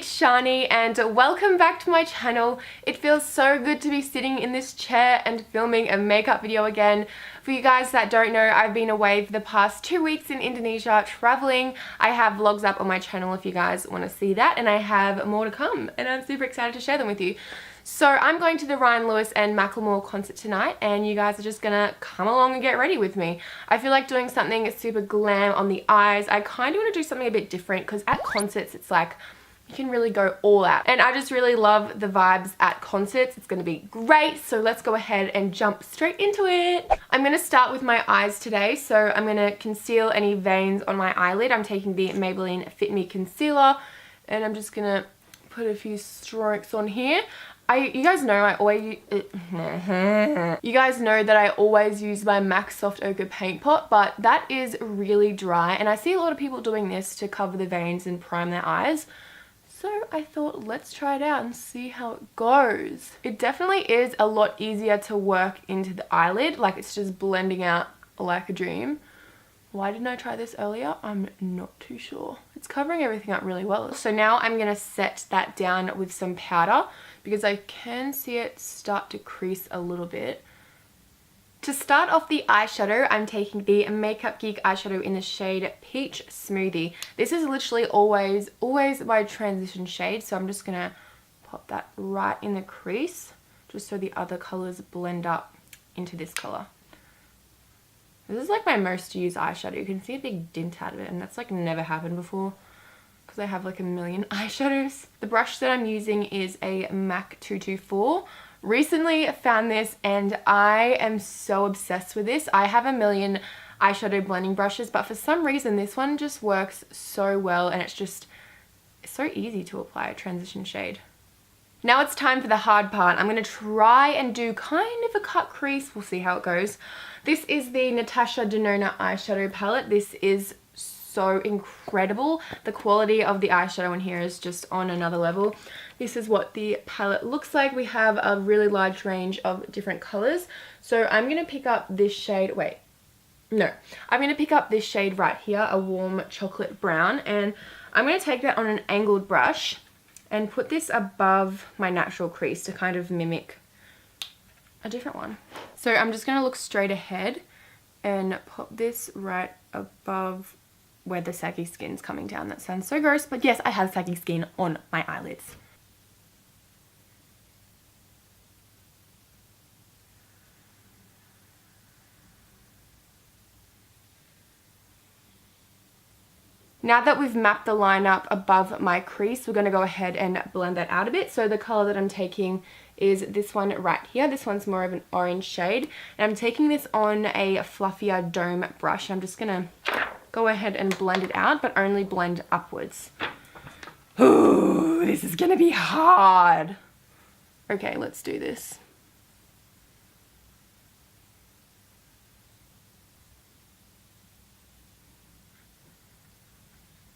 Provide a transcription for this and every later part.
it's Shani and welcome back to my channel. It feels so good to be sitting in this chair and filming a makeup video again. For you guys that don't know, I've been away for the past 2 weeks in Indonesia traveling. I have vlogs up on my channel if you guys want to see that, and I have more to come and I'm super excited to share them with you. So I'm going to the Ryan Lewis and Macklemore concert tonight and you guys are just gonna come along and get ready with me. I feel like doing something super glam on the eyes. I kind of want to do something a bit different because at concerts it's like you can really go all out. And I just really love the vibes at concerts. It's going to be great. So let's go ahead and jump straight into it. I'm going to start with my eyes today. So I'm going to conceal any veins on my eyelid. I'm taking the Maybelline Fit Me Concealer and I'm just going to put a few strokes on here. You guys know that I always use my MAC Soft Ochre paint pot, but that is really dry and I see a lot of people doing this to cover the veins and prime their eyes. So I thought let's try it out and see how it goes. It definitely is a lot easier to work into the eyelid, like it's just blending out like a dream. Why didn't I try this earlier? I'm not too sure. It's covering everything up really well. So now I'm going to set that down with some powder because I can see it start to crease a little bit. To start off the eyeshadow, I'm taking the Makeup Geek eyeshadow in the shade Peach Smoothie. This is literally always my transition shade, so I'm just going to pop that right in the crease just so the other colours blend up into this colour. This is like my most used eyeshadow. You can see a big dint out of it and that's like never happened before because I have like a million eyeshadows. The brush that I'm using is a MAC 224. Recently found this and I am so obsessed with this. I have a million eyeshadow blending brushes, but for some reason this one just works so well and it's so easy to apply a transition shade. Now it's time for the hard part. I'm going to try and do kind of a cut crease. We'll see how it goes. This is the Natasha Denona eyeshadow palette. This is so incredible. The quality of the eyeshadow in here is just on another level. This is what the palette looks like. We have a really large range of different colors. So I'm going to pick up this shade. I'm going to pick up this shade right here, a warm chocolate brown, and I'm going to take that on an angled brush and put this above my natural crease to kind of mimic a different one. So I'm just going to look straight ahead and pop this right above where the saggy skin's coming down. That sounds so gross, but yes, I have saggy skin on my eyelids. Now that we've mapped the line up above my crease, we're going to go ahead and blend that out a bit. So the color that I'm taking is this one right here. This one's more of an orange shade. And I'm taking this on a fluffier dome brush. I'm just going to go ahead and blend it out, but only blend upwards. Ooh, this is going to be hard. Okay, let's do this.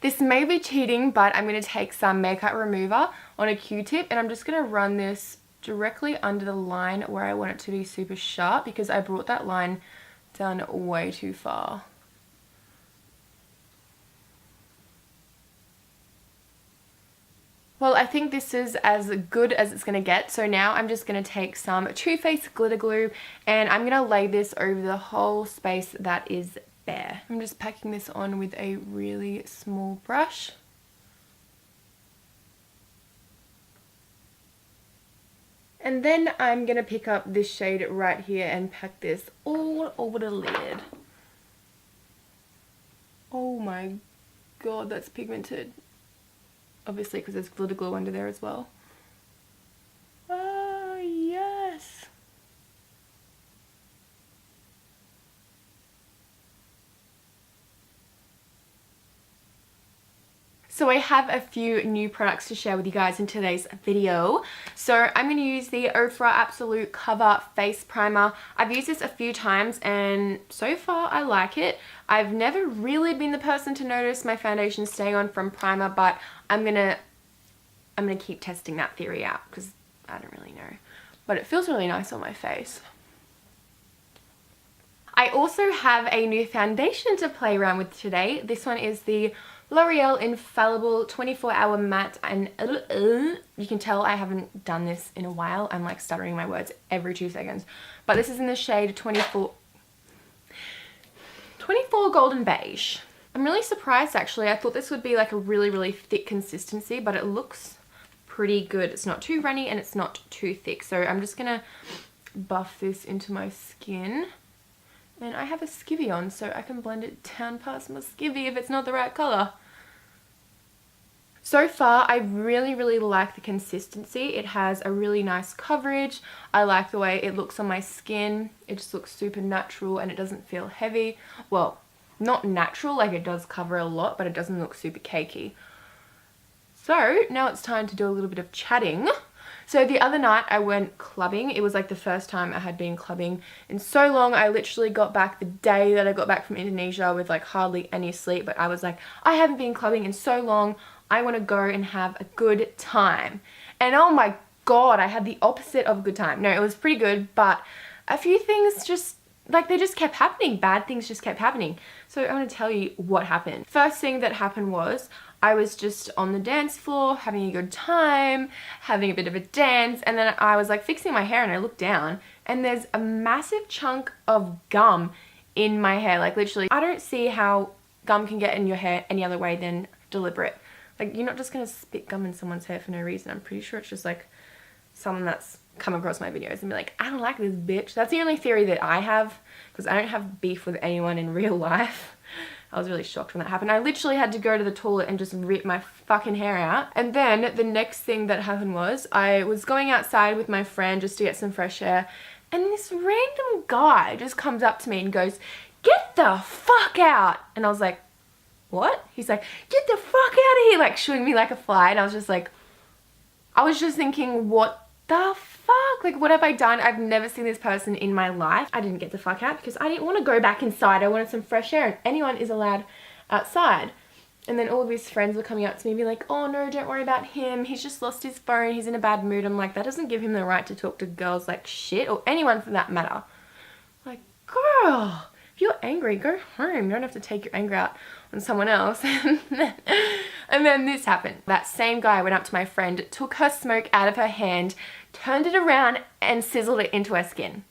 This may be cheating, but I'm going to take some makeup remover on a Q-tip and I'm just going to run this directly under the line where I want it to be super sharp because I brought that line down way too far. Well, I think this is as good as it's going to get. So now I'm just going to take some Too Faced glitter glue and I'm going to lay this over the whole space that is bare. I'm just packing this on with a really small brush. And then I'm going to pick up this shade right here and pack this all over the lid. Oh my god, that's pigmented. Obviously because there's glitter glue under there as well. Ah, yes. So I have a few new products to share with you guys in today's video. So I'm going to use the Ofra Absolute Cover Face Primer. I've used this a few times and so far I like it. I've never really been the person to notice my foundation staying on from primer, but I'm gonna keep testing that theory out because I don't really know. But it feels really nice on my face. I also have a new foundation to play around with today. This one is the L'Oreal Infallible 24-hour matte, and you can tell I haven't done this in a while. I'm like stuttering my words every 2 seconds. But this is in the shade 24 Golden Beige. I'm really surprised actually. I thought this would be like a really thick consistency, but it looks pretty good. It's not too runny and it's not too thick. So I'm just gonna buff this into my skin. And I have a skivvy on, so I can blend it down past my skivvy if it's not the right colour. So far, I really like the consistency. It has a really nice coverage. I like the way it looks on my skin. It just looks super natural and it doesn't feel heavy. Well, not natural, like it does cover a lot, but it doesn't look super cakey. So now it's time to do a little bit of chatting. So the other night I went clubbing. It was like the first time I had been clubbing in so long. I literally got back the day that I got back from Indonesia with like hardly any sleep. But I was like, I haven't been clubbing in so long. I want to go and have a good time. And oh my god, I had the opposite of a good time. No, it was pretty good, but a few things just, like they just kept happening. Bad things just kept happening. So I want to tell you what happened. First thing that happened was I was just on the dance floor having a good time, having a bit of a dance, and then I was like fixing my hair and I looked down and there's a massive chunk of gum in my hair. Like literally, I don't see how gum can get in your hair any other way than deliberate. Like you're not just going to spit gum in someone's hair for no reason. I'm pretty sure it's just like someone that's come across my videos and be like, I don't like this bitch. That's the only theory that I have because I don't have beef with anyone in real life. I was really shocked when that happened. I literally had to go to the toilet and just rip my fucking hair out. And then the next thing that happened was I was going outside with my friend just to get some fresh air. And this random guy just comes up to me and goes, get the fuck out. And I was like, what? He's like, get the fuck out of here. Like shooing me like a fly. And I was just like, I was just thinking, what the fuck? Like what have I done? I've never seen this person in my life. I didn't get the fuck out because I didn't want to go back inside. I wanted some fresh air and anyone is allowed outside. And then all of his friends were coming up to me and be like, oh no, don't worry about him. He's just lost his phone. He's in a bad mood. I'm like, that doesn't give him the right to talk to girls like shit or anyone for that matter. Like, girl, if you're angry, go home. You don't have to take your anger out on someone else. And then this happened. That same guy went up to my friend, took her smoke out of her hand, turned it around and sizzled it into her skin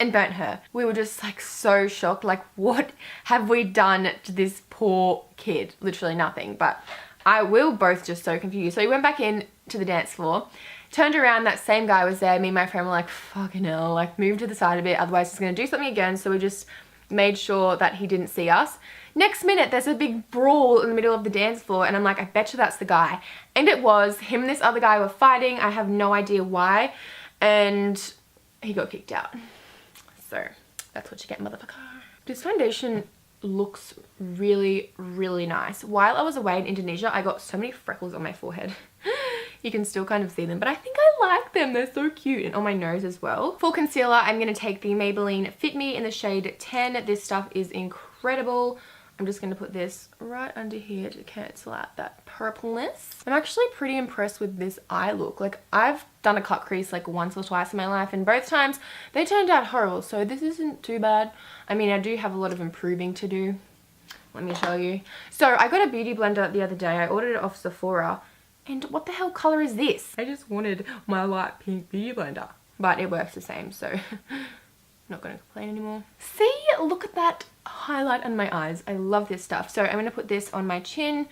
and burnt her. We were just like so shocked, like what have we done to this poor kid? Literally nothing, but we were both just so confused. So we went back in to the dance floor, turned around, that same guy was there. Me and my friend were like, fucking hell, like move to the side a bit, otherwise he's gonna do something again. So we just made sure that he didn't see us. Next minute, there's a big brawl in the middle of the dance floor and I'm like, I bet you that's the guy. And it was. Him and this other guy were fighting. I have no idea why. And he got kicked out. So that's what you get, motherfucker. This foundation looks really nice. While I was away in Indonesia, I got so many freckles on my forehead. You can still kind of see them, but I think I like them. They're so cute. And on my nose as well. For concealer, I'm going to take the Maybelline Fit Me in the shade 10. This stuff is incredible. I'm just going to put this right under here to cancel out that purpleness. I'm actually pretty impressed with this eye look. Like I've done a cut crease like once or twice in my life and both times they turned out horrible. So this isn't too bad. I mean, I do have a lot of improving to do. Let me show you. So I got a beauty blender the other day. I ordered it off Sephora. And what the hell color is this? I just wanted my light pink beauty blender. But it works the same, so not going to complain anymore. See, look at that highlight on my eyes. I love this stuff. So I'm going to put this on my chin,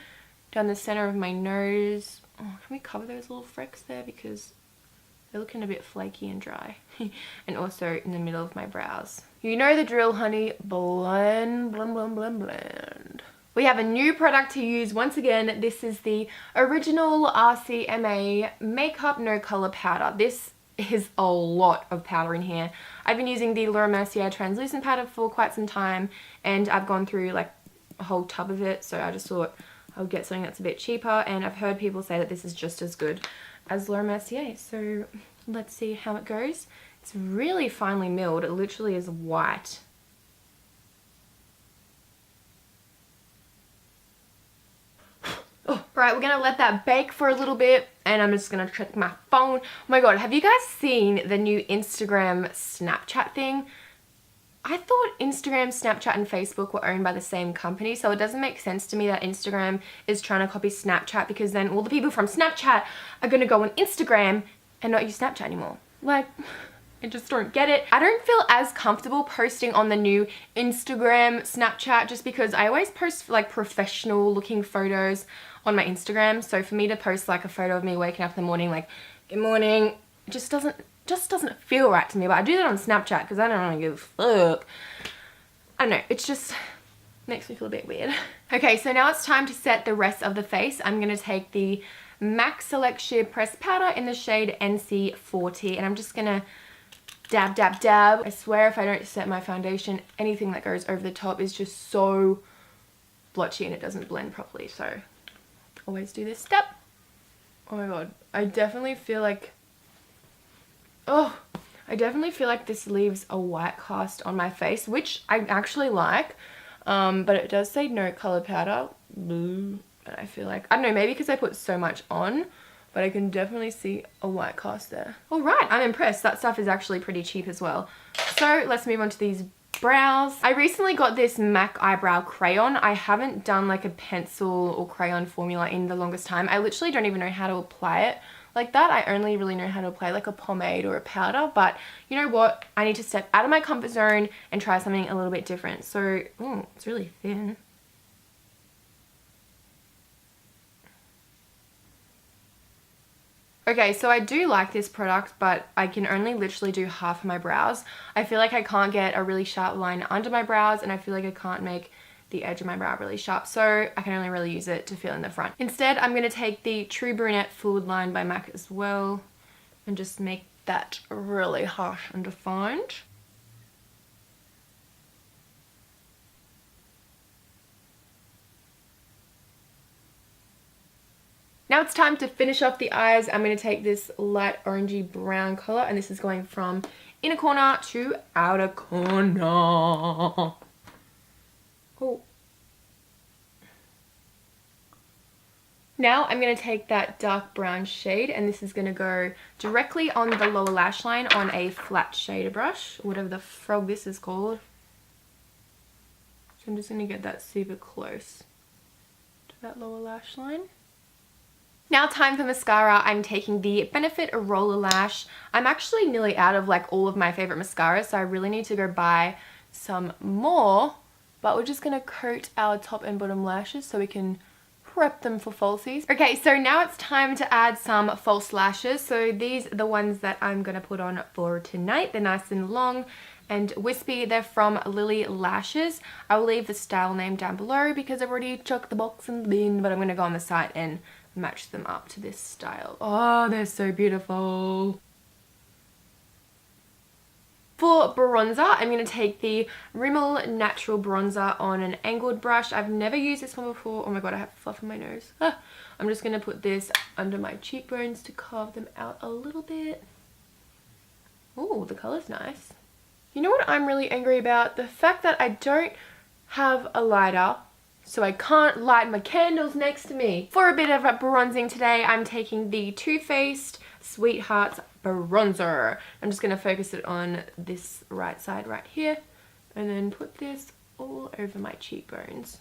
down the center of my nose. Oh, can we cover those little frecks there? Because they're looking a bit flaky and dry. And also in the middle of my brows. You know the drill, honey. Blend, blend, blend, blend, blend. We have a new product to use once again. This is the original RCMA Makeup No Color Powder. This is a lot of powder in here. I've been using the Laura Mercier translucent powder for quite some time and I've gone through like a whole tub of it, so I just thought I would get something that's a bit cheaper, and I've heard people say that this is just as good as Laura Mercier, so let's see how it goes. It's really finely milled. It literally is white. Oh, right, we're gonna let that bake for a little bit and I'm just gonna check my phone. Oh my god, have you guys seen the new Instagram Snapchat thing? I thought Instagram, Snapchat, and Facebook were owned by the same company, so it doesn't make sense to me that Instagram is trying to copy Snapchat, because then all the people from Snapchat are going to go on Instagram and not use Snapchat anymore. Like, I just don't get it. I don't feel as comfortable posting on the new Instagram, Snapchat, just because I always post like professional looking photos on my Instagram. So for me to post like a photo of me waking up in the morning like, good morning, it just doesn't feel right to me. But I do that on Snapchat because I don't really give a fuck. I don't know, it's just makes me feel a bit weird. Okay, so now it's time to set the rest of the face. I'm gonna take the MAC Select Sheer Pressed Powder in the shade NC40, and I'm just gonna dab, dab, dab. I swear if I don't set my foundation, anything that goes over the top is just so blotchy and it doesn't blend properly. So always do this step. Oh my god, I definitely feel like, this leaves a white cast on my face, which I actually like, but it does say no color powder. Boo. And I feel like, I don't know, maybe because I put so much on, but I can definitely see a white cast there. All right, I'm impressed. That stuff is actually pretty cheap as well. So let's move on to these brows. I recently got this MAC Eyebrow Crayon. I haven't done like a pencil or crayon formula in the longest time. I literally don't even know how to apply it like that. I only really know how to apply like a pomade or a powder, but you know what? I need to step out of my comfort zone and try something a little bit different. So, ooh, it's really thin. Okay, so I do like this product, but I can only literally do half of my brows. I feel like I can't get a really sharp line under my brows, and I feel like I can't make the edge of my brow really sharp, so I can only really use it to fill in the front. Instead, I'm going to take the True Brunette Fluidline by MAC as well, and just make that really harsh and defined. Now it's time to finish off the eyes. I'm going to take this light orangey brown color, and this is going from inner corner to outer corner. Oh. Now I'm going to take that dark brown shade, and this is going to go directly on the lower lash line on a flat shader brush, whatever the frog this is called. So I'm just going to get that super close to that lower lash line. Now time for mascara. I'm taking the Benefit Roller Lash. I'm actually nearly out of like all of my favorite mascaras, so I really need to go buy some more. But we're just going to coat our top and bottom lashes so we can prep them for falsies. Okay, so now it's time to add some false lashes. So these are the ones that I'm going to put on for tonight. They're nice and long and wispy. They're from Lily Lashes. I will leave the style name down below because I've already chucked the box in the bin, but I'm going to go on the site and match them up to this style. Oh, they're so beautiful. For bronzer, I'm going to take the Rimmel Natural Bronzer on an angled brush. I've never used this one before. Oh my god, I have fluff on my nose. I'm just going to put this under my cheekbones to carve them out a little bit. Oh, the colour's nice. You know what I'm really angry about? The fact that I don't have a lighter, so I can't light my candles next to me. For a bit of a bronzing today, I'm taking the Too Faced Sweethearts Bronzer. I'm just going to focus it on this right side right here, and then put this all over my cheekbones.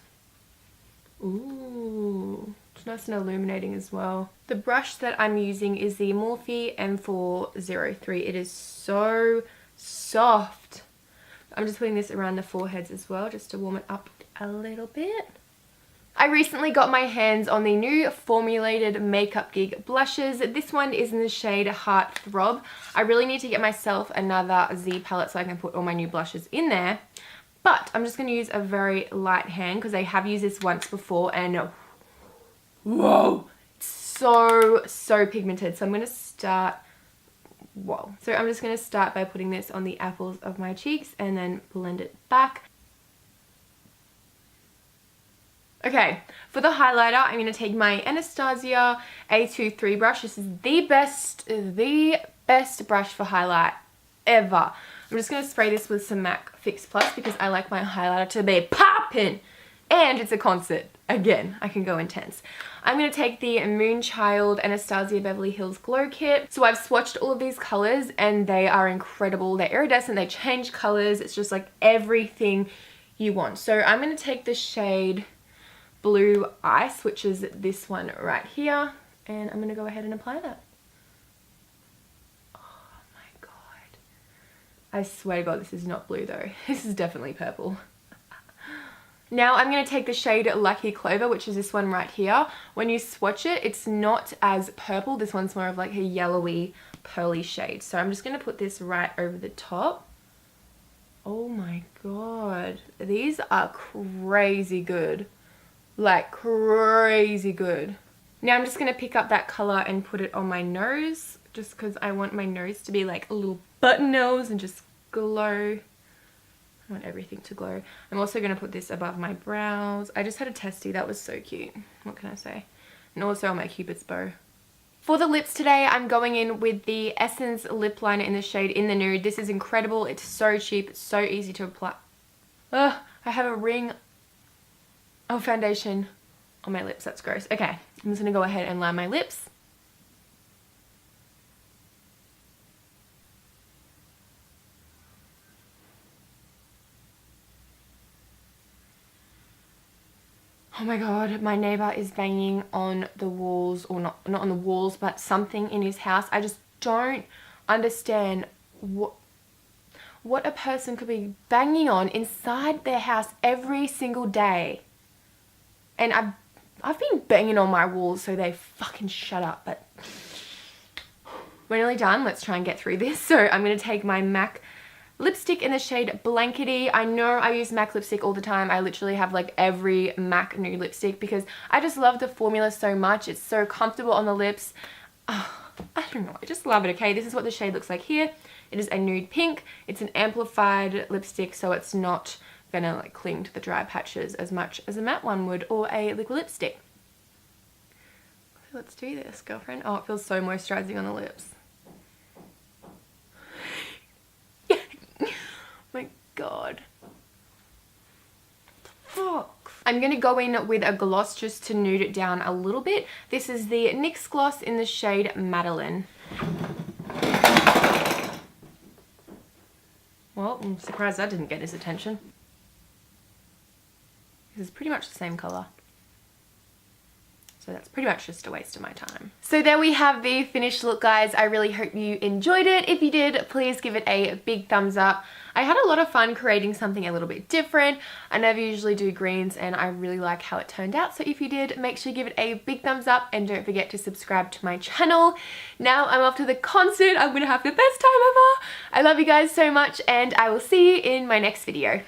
Ooh, it's nice and illuminating as well. The brush that I'm using is the Morphe M403. It is so soft. I'm just putting this around the foreheads as well, just to warm it up a little bit. I recently got my hands on the new formulated Makeup Geek blushes. This one is in the shade Heart Throb. I really need to get myself another Z palette so I can put all my new blushes in there. But I'm just going to use a very light hand because I have used this once before, and whoa, it's so pigmented. So I'm going to start, whoa. So I'm just going to start by putting this on the apples of my cheeks and then blend it back. Okay, for the highlighter, I'm going to take my Anastasia A23 brush. This is the best brush for highlight ever. I'm just going to spray this with some MAC Fix Plus because I like my highlighter to be popping, and it's a concert. again, I can go intense. I'm going to take the Moonchild Anastasia Beverly Hills Glow Kit. So I've swatched all of these colors and they are incredible. They're iridescent, they change colors. It's just like everything you want. So I'm going to take the shade Blue Ice, which is this one right here. And I'm going to go ahead and apply that. Oh my God. I swear to God, this is not blue though. This is definitely purple. Now I'm going to take the shade Lucky Clover, which is this one right here. When you swatch it, it's not as purple. This one's more of like a yellowy, pearly shade. So I'm just going to put this right over the top. Oh my God. These are crazy good. Like crazy good. Now I'm just going to pick up that color and put it on my nose, just because I want my nose to be like a little button nose and just glow. I want everything to glow. I'm also going to put this above my brows. I just had a testy. That was so cute. What can I say? And also on my Cupid's bow. For the lips today, I'm going in with the Essence lip liner in the shade In the Nude. This is incredible. It's so cheap. It's so easy to apply. Ugh, I have a ring of foundation on my lips. That's gross. Okay, I'm just going to go ahead and line my lips. Oh my God, my neighbor is banging on the walls, or not on the walls, but something in his house. I just don't understand what a person could be banging on inside their house every single day. And I've been banging on my walls so they fucking shut up, but we're nearly done. Let's try and get through this. So I'm going to take my MAC lipstick in the shade Blankety. I know I use MAC lipstick all the time. I literally have like every MAC nude lipstick because I just love the formula so much. It's so comfortable on the lips. Oh, I don't know. I just love it, okay? This is what the shade looks like here. It is a nude pink. It's an amplified lipstick, so it's not gonna like cling to the dry patches as much as a matte one would, or a liquid lipstick. So let's do this, girlfriend. Oh, it feels so moisturizing on the lips. My God. Fuck. I'm going to go in with a gloss just to nude it down a little bit. This is the NYX gloss in the shade Madeline. Well, I'm surprised that didn't get his attention. This is pretty much the same color. So that's pretty much just a waste of my time. So there we have the finished look, guys. I really hope you enjoyed it. If you did, please give it a big thumbs up. I had a lot of fun creating something a little bit different. I never usually do greens and I really like how it turned out. So if you did, make sure you give it a big thumbs up and don't forget to subscribe to my channel. Now I'm off to the concert. I'm gonna have the best time ever. I love you guys so much and I will see you in my next video.